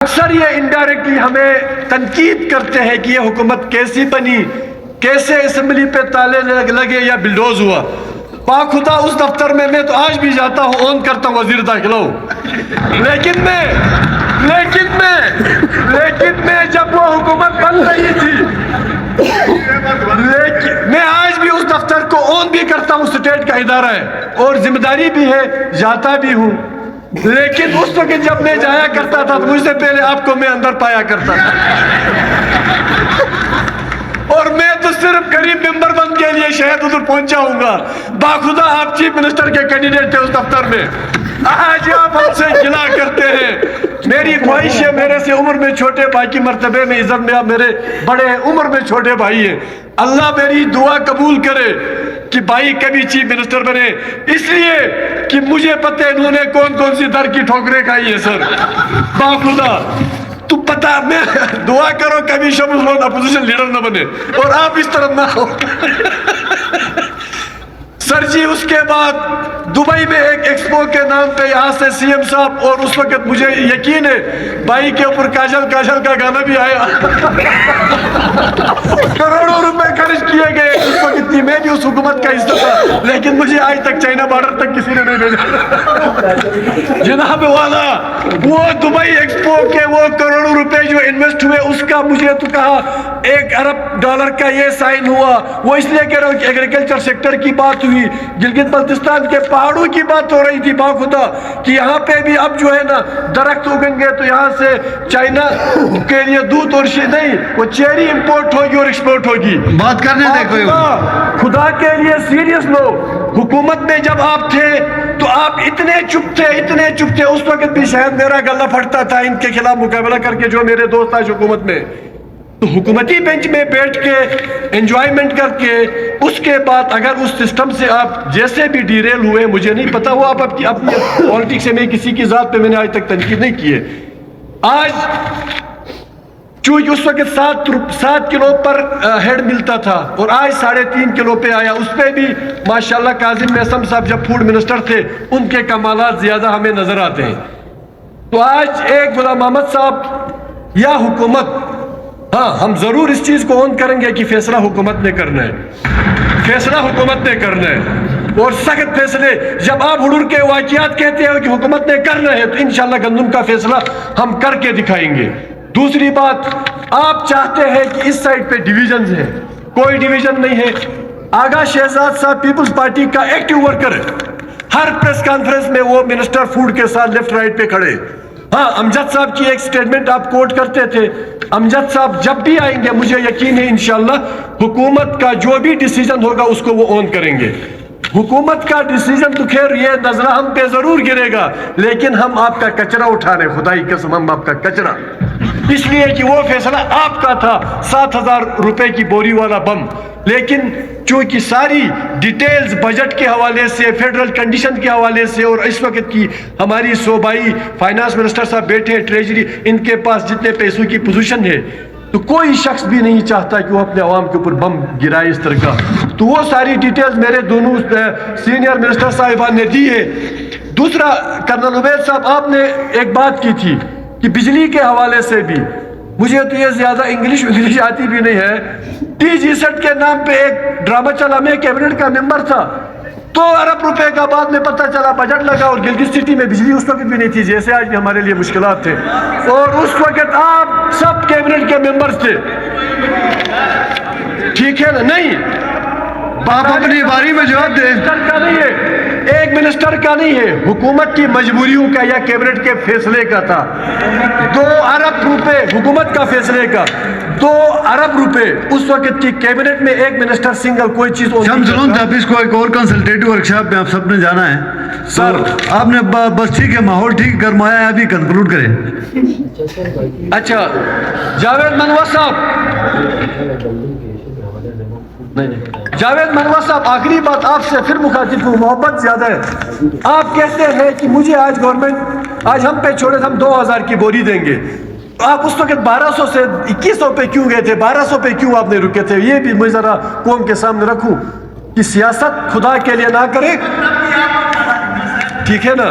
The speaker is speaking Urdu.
اکثر یہ انڈائریکٹلی ہمیں تنقید کرتے ہیں کہ یہ حکومت کیسی بنی، کیسے اسمبلی پہ تالے لگے یا بلڈوز ہوا۔ پاک خدا اس دفتر میں تو آج بھی جاتا ہوں، آن کرتا ہوں وزیر داخلہ ہوں، لیکن میں جب وہ حکومت بن رہی تھی، میں آج بھی اس دفتر کو آن بھی کرتا ہوں، اسٹیٹ کا ادارہ ہے اور ذمہ داری بھی ہے، جاتا بھی ہوں۔ لیکن اس وقت جب میں جایا کرتا تھا مجھ سے پہلے آپ کو میں اندر پایا کرتا تھا، اور میں تو صرف قریب ممبر بن کے لیے شاید ادھر پہنچا ہوں گا۔ باخدا آپ چیف منسٹر کے کینڈیڈیٹ تھے اس دفتر میں، آج آپ ہم سے گلا کرتے ہیں۔ میری خواہش ہے، میرے سے عمر میں چھوٹے بھائی کی مرتبے میں عزت میں آپ میرے بڑے ہیں، عمر میں چھوٹے بھائی ہیں، اللہ میری دعا قبول کرے کہ بھائی کبھی چیف منسٹر بنے، اس لیے کہ مجھے پتہ ہے انہوں نے کون کون سی در کی ٹھوکریں کھائی ہیں۔ سر باخدا تو پتا، میں دعا کرو کبھی شمس لون اپوزیشن لیڈر نہ بنے اور آپ اس طرح نہ ہو۔ سر جی اس کے بعد دبئی میں ایک ایکسپو کے نام پہ یہاں سے سی ایم صاحب، اور اس وقت مجھے یقین ہے بھائی کے اوپر کاجل کا گانا بھی آیا، کروڑوں روپے خرچ کیے گئے اس وقت تھی، میں بھی اس حکومت کا حصہ تھا، لیکن مجھے آج تک چائنا بارڈر تک کسی نے نہیں بھیجا۔ جناب والا وہ دبئی ایکسپو کے وہ کروڑوں روپے جو انویسٹ ہوئے، اس کا مجھے تو کہا $1 ارب کا یہ سائن ہوا، وہ اس لیے کہہ رہا ہوں کہ ایگریکلچر سیکٹر کی بات ہوئی، گلگت بلتستان کے پہاڑوں کی بات ہو رہی تھی باخدا کہ یہاں پہ بھی اب جو ہے نا درخت اگیں گے تو یہاں سے چائنا کے لیے دودھ اور نہیں، وہ چیری امپورٹ ہوگی اور ایکسپورٹ ہوگی۔ بات کرنے دے کوئی، خدا کے لیے سیریس لو۔ حکومت میں جب آپ تھے تو آپ اتنے چپ تھے، اس وقت بھی شاید میرا گلا پھٹتا تھا ان کے خلاف مقابلہ کر کے، جو میرے دوست آج حکومت میں، تو حکومتی بینچ میں بیٹھ کے انجوائمنٹ کر کے اس کے بعد اگر اس سسٹم سے آپ جیسے بھی ڈیریل ہوئے، مجھے نہیں پتا وہ آپ اپنی پالیٹکس سے، میں کسی کی ذات پہ میں نے آج تک تنقید نہیں کی ہے۔ آج چونکہ اس وقت 7 کلو پر ہیڈ ملتا تھا اور آج 3.5 کلو پہ آیا، اس پہ بھی ماشاءاللہ کاظم میثم صاحب جب فوڈ منسٹر تھے ان کے کمالات زیادہ ہمیں نظر آتے ہیں۔ تو آج ایک غلام احمد صاحب یا حکومت، ہاں ہم ضرور اس چیز کو آن کریں گے کہ فیصلہ حکومت نے کرنا ہے، اور سخت فیصلے جب آپ حضور کے واقعات کہتے ہیں کہ حکومت نے کرنا ہے تو انشاءاللہ گندم کا فیصلہ ہم کر کے دکھائیں گے۔ دوسری بات، آپ چاہتے ہیں کہ اس سائڈ پہ ڈیویژنز ہیں، کوئی ڈیویژن نہیں ہے۔ آغا شہزاد صاحب پیپلز پارٹی کا ایکٹیو ورکر ہے، ہر پریس کانفرنس میں وہ منسٹر فوڈ کے ساتھ لیفٹ رائٹ پہ کھڑے۔ ہاں امجد صاحب کی ایک سٹیٹمنٹ آپ کوٹ کرتے تھے، امجد صاحب جب بھی آئیں گے مجھے یقین ہے انشاءاللہ حکومت کا جو بھی ڈیسیجن ہوگا اس کو وہ آن کریں گے۔ حکومت کا ڈیسیجن تو خیر یہ نظرہ ہم پہ ضرور گرے گا، لیکن ہم آپ کا کچرا اٹھا رہے، خدائی قسم ہم آپ کا کچرا، اس لیے کہ وہ فیصلہ آپ کا تھا 7,000 روپے کی بوری والا بم، لیکن چونکہ ساری ڈیٹیلز بجٹ کے حوالے سے، فیڈرل کنڈیشن کے حوالے سے، اور اس وقت کی ہماری صوبائی فائنانس منسٹر صاحب بیٹھے ہیں، ٹریجری، ان کے پاس جتنے پیسوں کی پوزیشن ہے، تو کوئی شخص بھی نہیں چاہتا کہ وہ اپنے عوام کے اوپر بم گرائے اس طرح کا۔ تو وہ ساری ڈیٹیلز میرے دونوں سینئر منسٹر صاحبان نے دی ہے۔ دوسرا، کرنل عبید صاحب آپ نے ایک بات کی تھی کہ بجلی کے حوالے سے بھی، مجھے تو یہ زیادہ انگلش آتی بھی نہیں ہے، ٹی جی سیٹ کے نام پہ ایک ڈرامہ چلا، میں کیبنٹ کا ممبر تھا، 2 ارب روپے کا بعد میں پتہ چلا بجٹ لگا، اور گلگت سٹی میں بجلی اس وقت بھی نہیں تھی جیسے آج بھی ہمارے لیے مشکلات تھے، اور اس وقت آپ سب کیبنٹ کے ممبرز تھے، ٹھیک ہے نا؟ نہیں، آپ اپنی باری میں جواب دیں۔ ایک منسٹر کا نہیں ہے، حکومت کی مجبوریوں کا یا کیبنٹ کے فیصلے کا تھا۔ 2 ارب روپے حکومت کا فیصلے کا، 2 ارب روپے اس وقت کی کیبنٹ میں ایک منسٹر سنگل کوئی چیز آفس کو ایک اور کنسلٹیٹو ورکشاپ میں آپ سب نے جانا ہے سر، آپ نے بس ٹھیک ہے، ماحول ٹھیک گرمایا ہے، ابھی کنکلوڈ کریں۔ اچھا جاوید منوا صاحب، جاوید منوا صاحب آخری بات آپ سے پھر مخاطب ہوں، محبت زیادہ ہے۔ آپ کہتے ہیں کہ مجھے آج گورنمنٹ آج ہم پہ چھوڑے، ہم 2,000 کی بوری دیں گے، آپ اس وقت 1200 سے 2100 پہ کیوں گئے تھے، 1200 پہ کیوں آپ نے رکے تھے؟ یہ بھی میں ذرا قوم کے سامنے رکھوں کہ سیاست خدا کے لیے نہ کرے، ٹھیک ہے نا؟